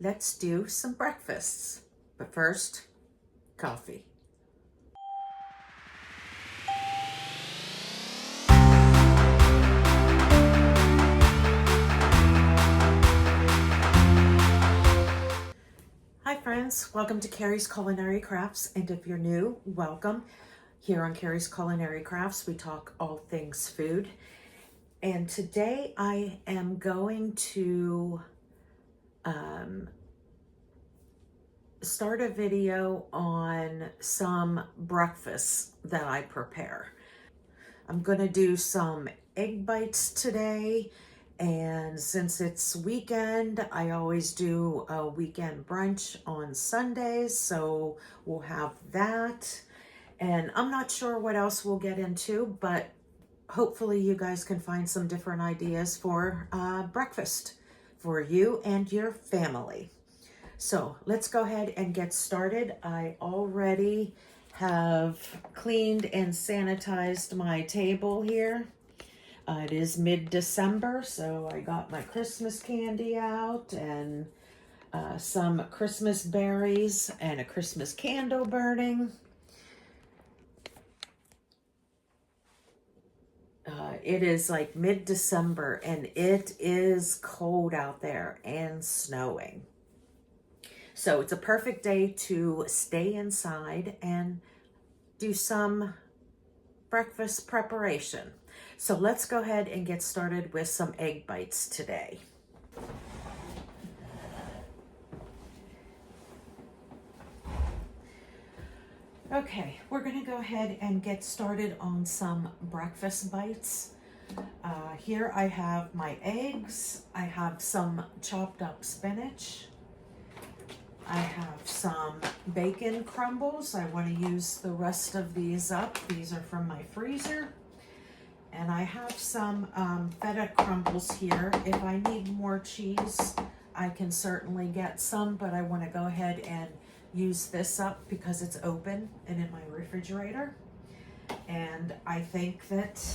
let's do some breakfasts. But first, coffee. Hi friends, welcome to Carrie's Culinary Crafts, and if you're new, welcome. Here on Carrie's Culinary Crafts, we talk all things food. And today I am going to start a video on some breakfasts that I prepare. I'm gonna do some egg bites today, and since it's weekend, I always do a weekend brunch on Sundays, so we'll have that. And I'm not sure what else we'll get into, but hopefully you guys can find some different ideas for breakfast for you and your family. So let's go ahead and get started. I already have cleaned and sanitized my table here. It is mid-December, so I got my Christmas candy out and some Christmas berries and a Christmas candle burning. It is like mid-December and it is cold out there and snowing. So it's a perfect day to stay inside and do some breakfast preparation. So let's go ahead and get started with some egg bites today. Okay, we're gonna go ahead and get started on some breakfast bites. Here I have my eggs, I have some chopped up spinach, I have some bacon crumbles. I want to use the rest of these up. These are from my freezer. And I have some feta crumbles here. If I need more cheese, I can certainly get some, but I want to go ahead and use this up because it's open and in my refrigerator. And I think that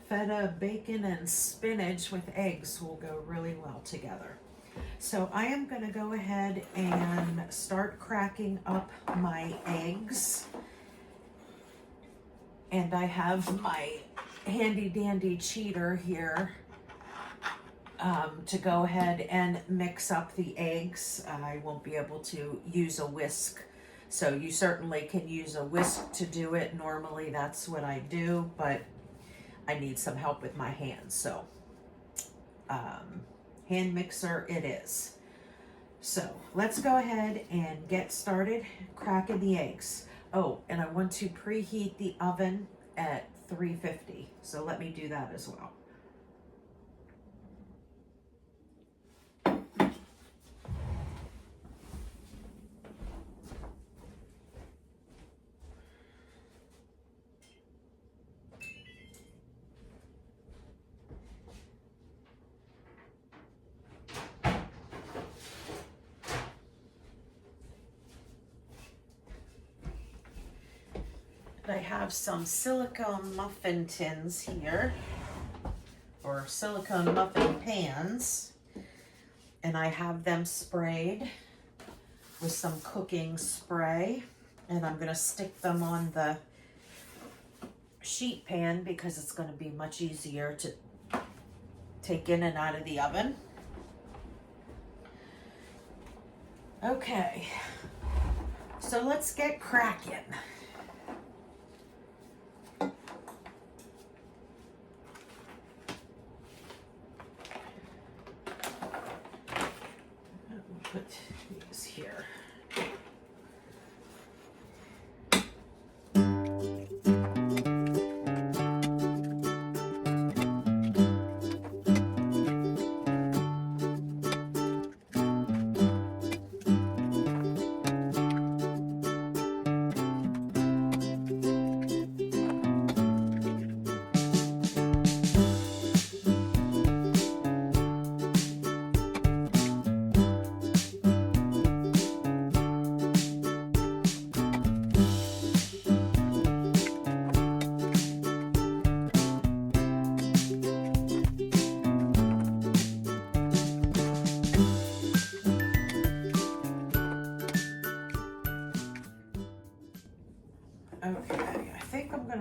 feta, bacon, and spinach with eggs will go really well together. So I am going to go ahead and start cracking up my eggs. And I have my handy dandy cheater here to go ahead and mix up the eggs. I won't be able to use a whisk. So you certainly can use a whisk to do it. Normally that's what I do, but I need some help with my hands. So hand mixer it is. So let's go ahead and get started cracking the eggs. Oh, and I want to preheat the oven at 350. So let me do that as well. I have some silicone muffin tins here, or silicone muffin pans, and I have them sprayed with some cooking spray, and I'm going to stick them on the sheet pan because it's going to be much easier to take in and out of the oven. Okay, so let's get cracking. Put these here.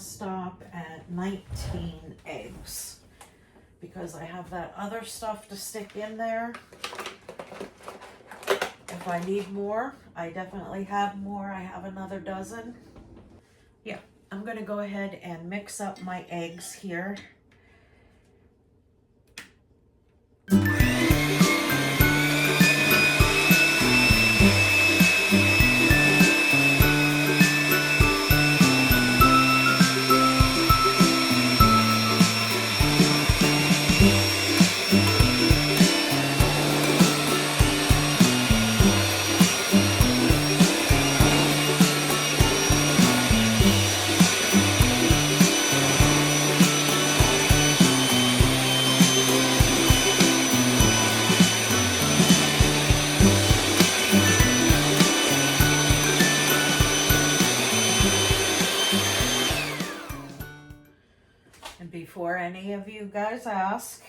stop at 19 eggs because I have that other stuff to stick in there. If I need more, I definitely have more. I have another dozen. Yeah, I'm gonna go ahead and mix up my eggs here. And before any of you guys ask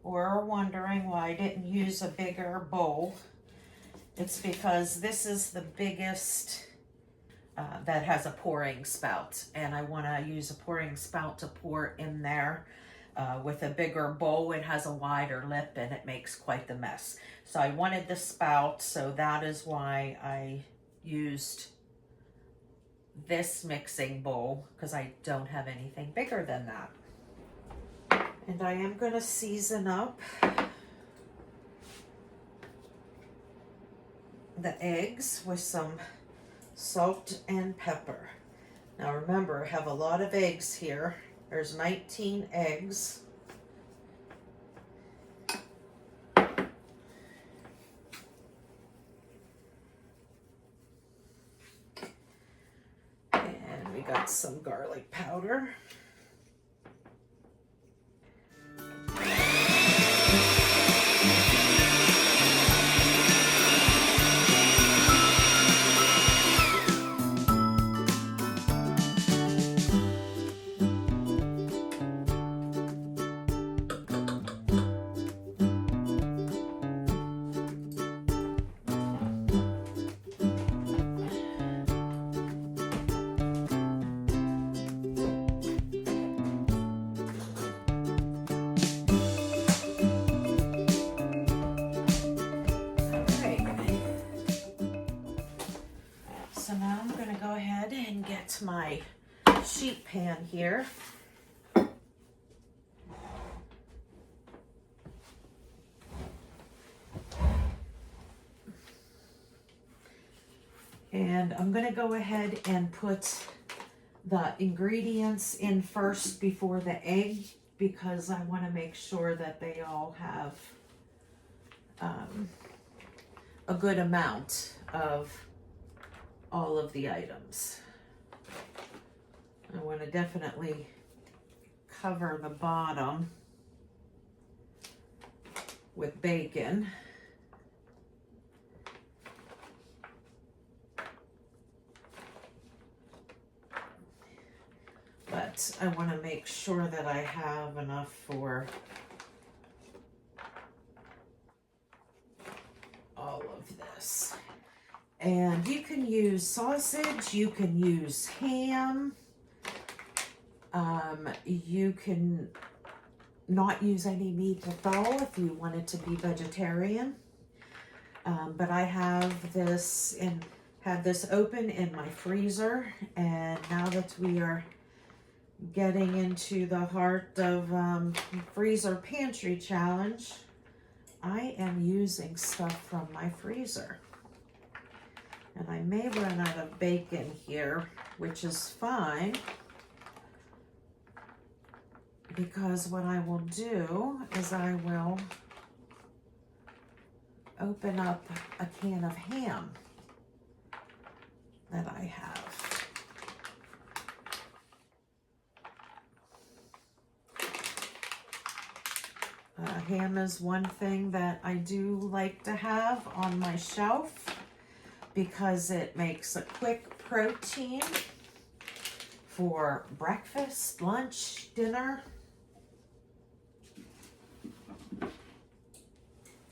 or are wondering why I didn't use a bigger bowl, it's because this is the biggest that has a pouring spout, and I want to use a pouring spout to pour in there. With a bigger bowl, it has a wider lip and it makes quite the mess. So I wanted the spout, so that is why I used this mixing bowl, because I don't have anything bigger than that. And I am going to season up the eggs with some salt and pepper. Now remember, I have a lot of eggs here. There's 19 eggs. And we got some garlic powder. Get my sheet pan here. And I'm going to go ahead and put the ingredients in first before the egg, because I want to make sure that they all have a good amount of all of the items. I want to definitely cover the bottom with bacon. But I want to make sure that I have enough for all of this. And you can use sausage, you can use ham. You can not use any meat at all if you want it to be vegetarian. But I have this had this open in my freezer, and now that we are getting into the heart of freezer pantry challenge, I am using stuff from my freezer. And I may run out of bacon here, which is fine, because what I will do is I will open up a can of ham that I have. Ham is one thing that I do like to have on my shelf because it makes a quick protein for breakfast, lunch, dinner,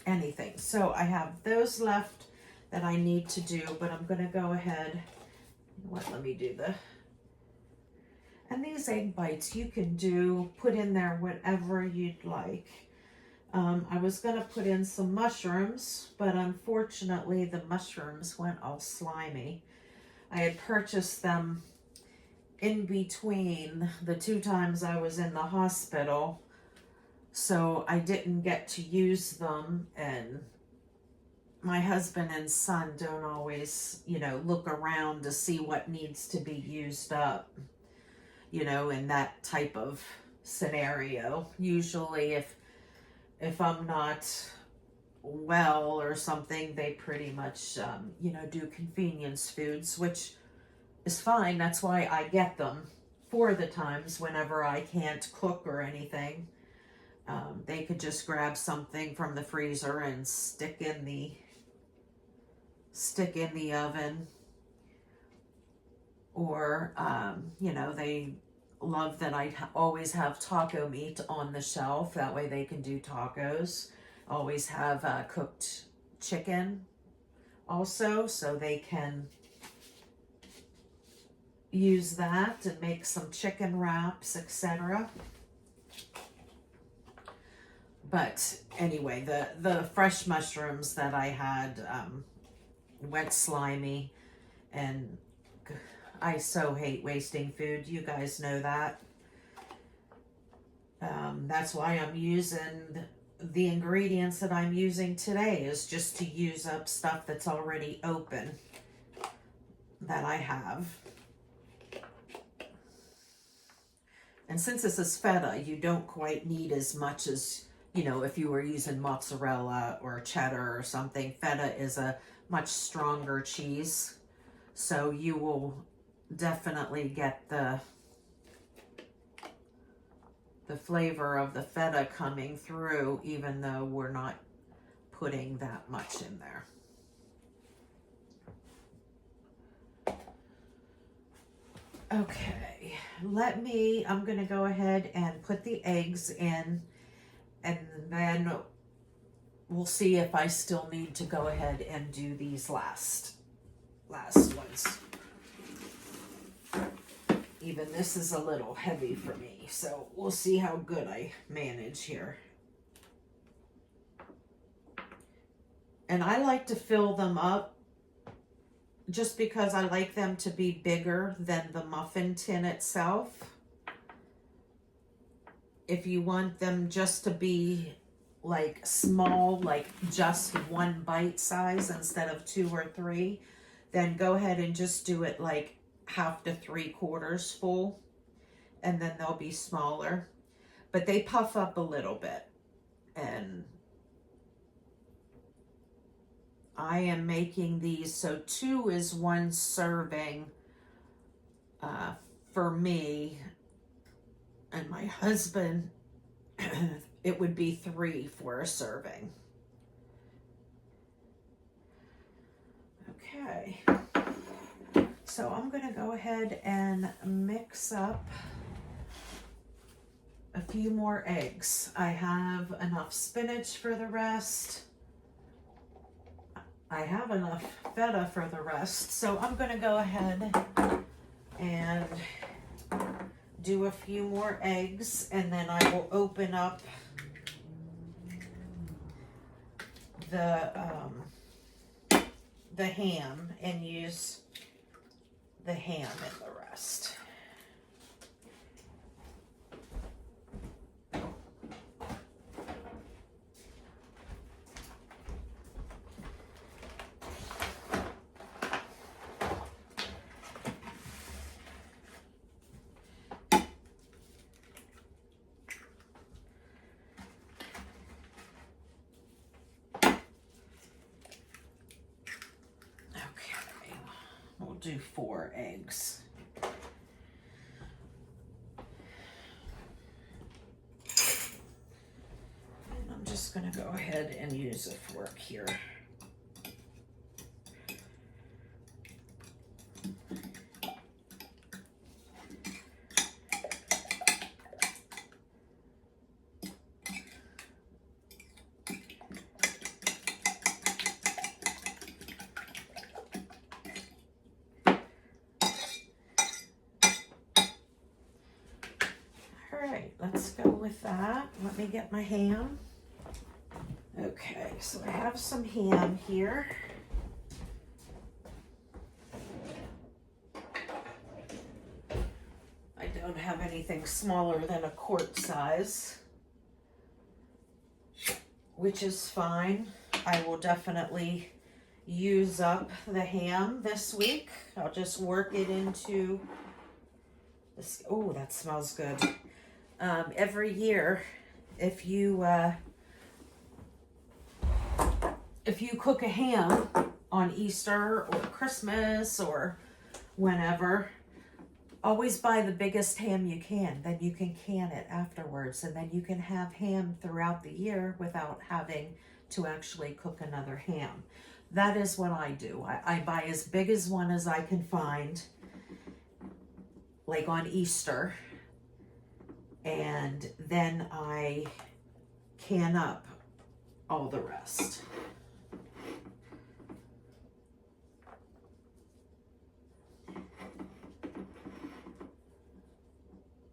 anything. So I have those left that I need to do, but I'm going to go ahead. Let me do And these egg bites you can put in there whatever you'd like. I was going to put in some mushrooms, but unfortunately the mushrooms went all slimy. I had purchased them in between the 2 times I was in the hospital, so I didn't get to use them, and my husband and son don't always, look around to see what needs to be used up, in that type of scenario. Usually if I'm not well or something, they pretty much, do convenience foods, which is fine. That's why I get them for the times whenever I can't cook or anything. They could just grab something from the freezer and stick in the oven, or they love that I always have taco meat on the shelf. That way they can do tacos. Always have cooked chicken also, so they can use that and make some chicken wraps, etc. But anyway, the fresh mushrooms that I had went slimy, and I so hate wasting food. You guys know that. That's why I'm using the ingredients that I'm using today, is just to use up stuff that's already open that I have. And since this is feta, you don't quite need as much as, if you were using mozzarella or cheddar or something. Feta is a much stronger cheese, so you will definitely get the flavor of the feta coming through, even though we're not putting that much in there. Okay, I'm going to go ahead and put the eggs in, and then we'll see if I still need to go ahead and do these last ones. Even this is a little heavy for me, so we'll see how good I manage here. And I like to fill them up just because I like them to be bigger than the muffin tin itself. If you want them just to be like small, like just 1 bite size instead of 2 or 3, then go ahead and just do it like half to 3/4 full, and then they'll be smaller. But they puff up a little bit, and I am making these, so 2 is 1 serving for me and my husband. It would be 3 for a serving. Okay, so I'm going to go ahead and mix up a few more eggs. I have enough spinach for the rest. I have enough feta for the rest, so I'm going to go ahead and do a few more eggs, and then I will open up the ham and use the ham in the rest. Do 4 eggs. And I'm just going to go ahead and use a fork here. go with that. Let me get my ham. Okay, so I have some ham here. I don't have anything smaller than a quart size, which is fine. I will definitely use up the ham this week. I'll just work it into this. Oh, that smells good. Every year, if you cook a ham on Easter or Christmas or whenever, always buy the biggest ham you can. Then you can can it afterwards, and then you can have ham throughout the year without having to actually cook another ham. That is what I do. I buy as big as one as I can find, like on Easter, and then I can up all the rest.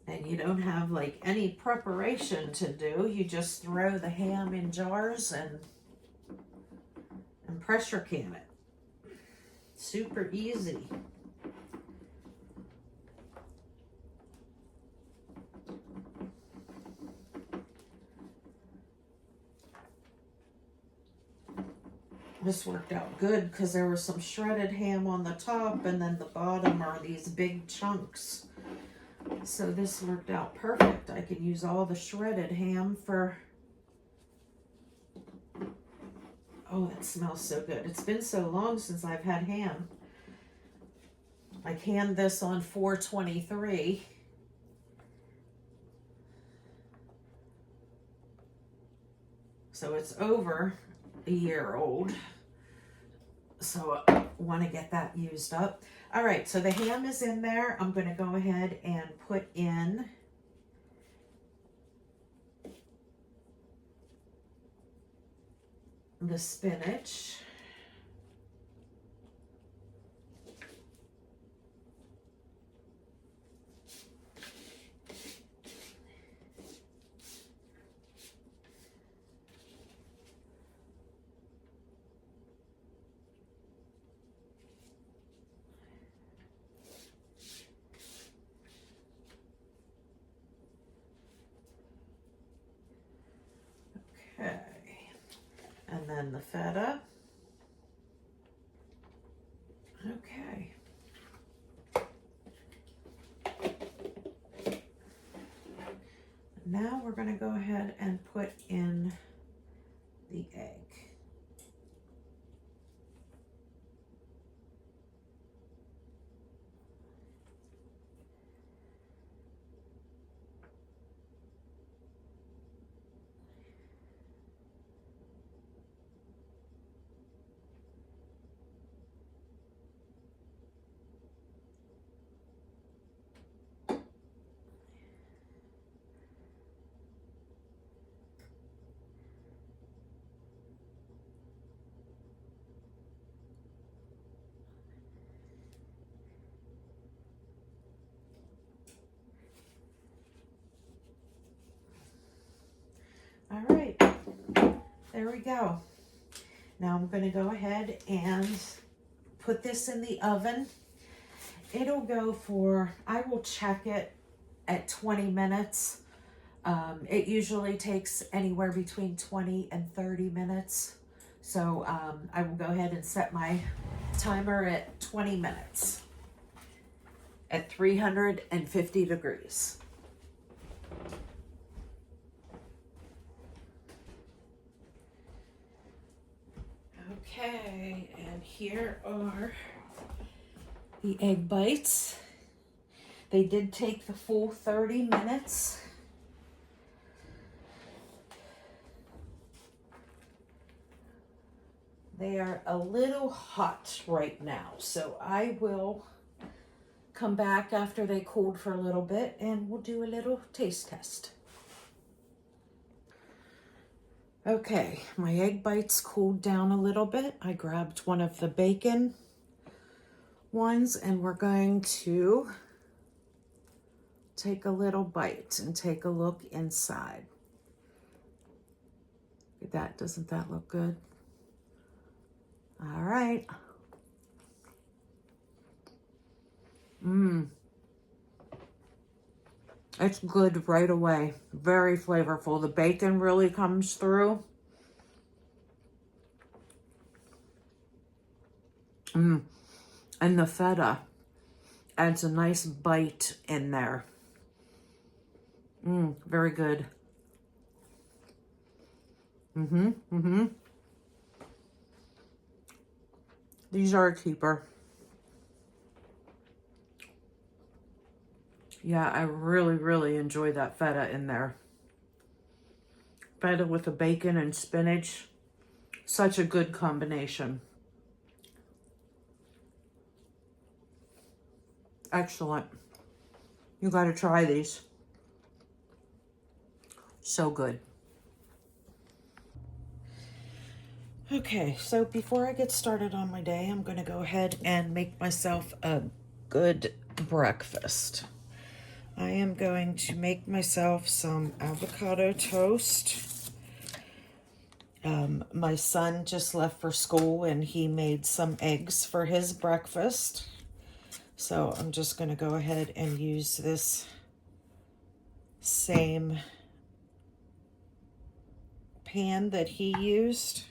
And you don't have like any preparation to do. You just throw the ham in jars and pressure can it. Super easy. This worked out good because there was some shredded ham on the top, and then the bottom are these big chunks. So this worked out perfect. I can use all the shredded ham for... Oh, that smells so good. It's been so long since I've had ham. I canned this on 4/23. So it's over a year old. So I want to get that used up. All right, so the ham is in there. I'm going to go ahead and put in the spinach. Okay, and then the feta. Okay. Now we're going to go ahead and put in the egg. All right, there we go. Now I'm going to go ahead and put this in the oven. It'll go for, I will check it at 20 minutes. It usually takes anywhere between 20 and 30 minutes. So I will go ahead and set my timer at 20 minutes at 350 degrees. Okay, and here are the egg bites. They did take the full 30 minutes. They are a little hot right now, so I will come back after they cooled for a little bit and we'll do a little taste test. Okay, my egg bites cooled down a little bit. I grabbed one of the bacon ones and we're going to take a little bite and take a look inside. Look at that. Doesn't that look good? All right. It's good right away. Very flavorful. The bacon really comes through. And the feta adds a nice bite in there. Very good. These are a keeper. Yeah, I really, really enjoy that feta in there. Feta with the bacon and spinach. Such a good combination. Excellent. You got to try these. So good. Okay, so before I get started on my day, I'm going to go ahead and make myself a good breakfast. I am going to make myself some avocado toast. My son just left for school and he made some eggs for his breakfast. So I'm just going to go ahead and use this same pan that he used.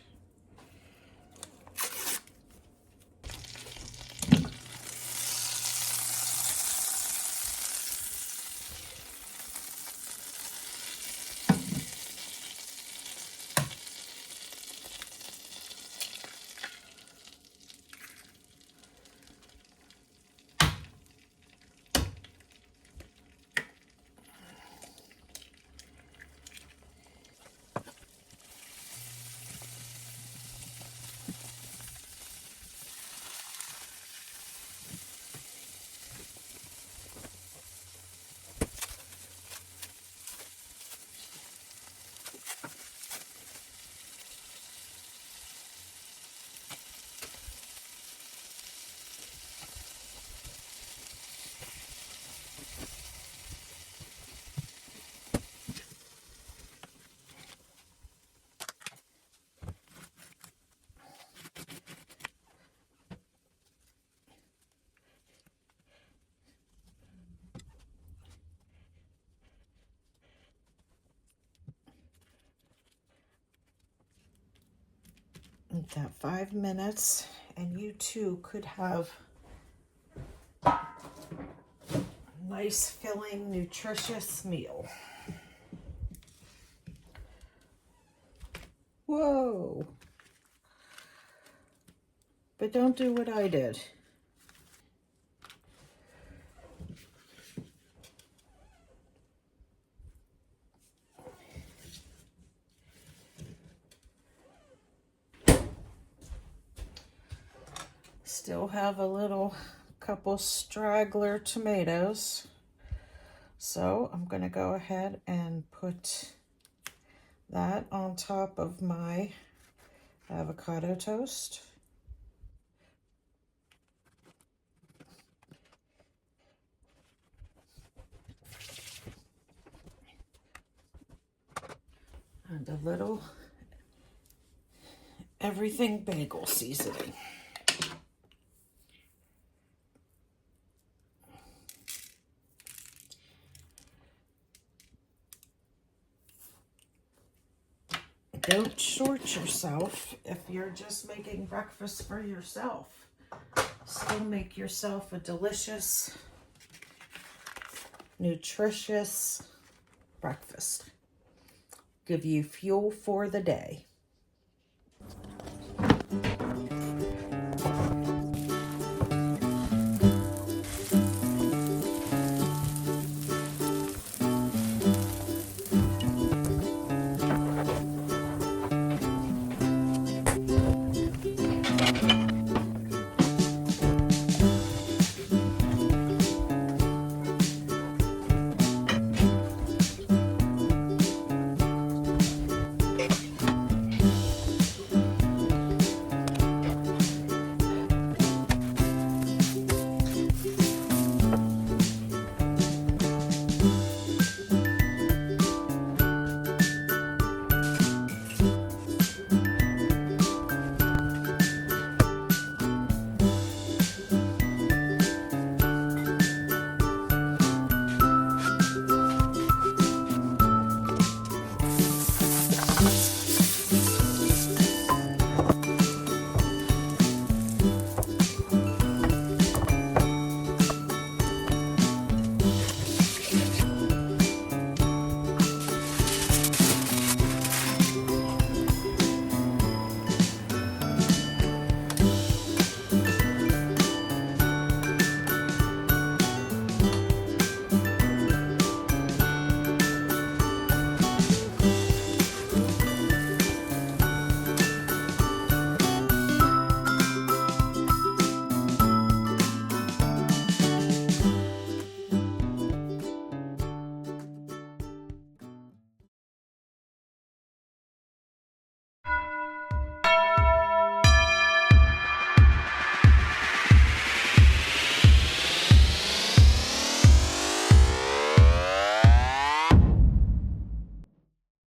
That 5 minutes, and you too could have a nice, filling, nutritious meal. Whoa! But don't do what I did. Still have a little couple straggler tomatoes. So I'm going to go ahead and put that on top of my avocado toast. And a little everything bagel seasoning. Don't short yourself if you're just making breakfast for yourself. Still make yourself a delicious, nutritious breakfast. Give you fuel for the day.